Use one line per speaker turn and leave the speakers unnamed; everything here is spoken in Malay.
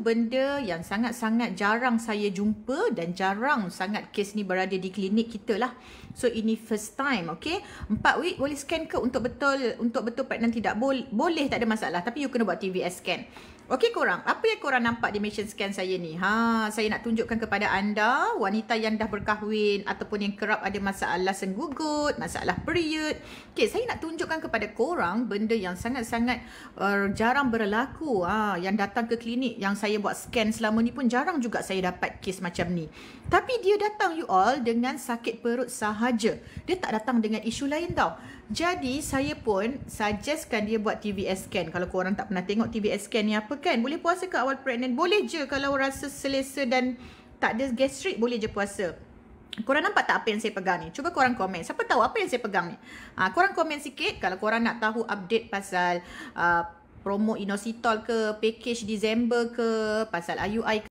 benda yang sangat-sangat jarang saya jumpa dan jarang sangat kes ni berada di klinik kita lah. So ini first time, okay. 4 week boleh scan ke untuk betul pregnant tidak? Boleh, tak ada masalah. Tapi you kena buat TVS scan. Okey korang, apa yang korang nampak di machine scan saya ni? Saya nak tunjukkan kepada anda, wanita yang dah berkahwin ataupun yang kerap ada masalah senggugut, masalah period. Okey, saya nak tunjukkan kepada korang benda yang sangat-sangat jarang berlaku. Yang datang ke klinik yang saya buat scan selama ni pun jarang juga saya dapat kes macam ni. Tapi dia datang you all dengan sakit perut sahaja. Dia tak datang dengan isu lain tau. Jadi saya pun suggestkan dia buat TVS scan. Kalau korang tak pernah tengok TVS scan ni apa kan, boleh puasa ke awal pregnant? Boleh je. Kalau rasa selesa dan tak ada gastrik, boleh je puasa. Korang nampak tak apa yang saya pegang ni? Cuba korang komen. Siapa tahu apa yang saya pegang ni? Korang komen sikit kalau korang nak tahu update pasal promo inositol ke, package Disember ke, pasal IUI ke.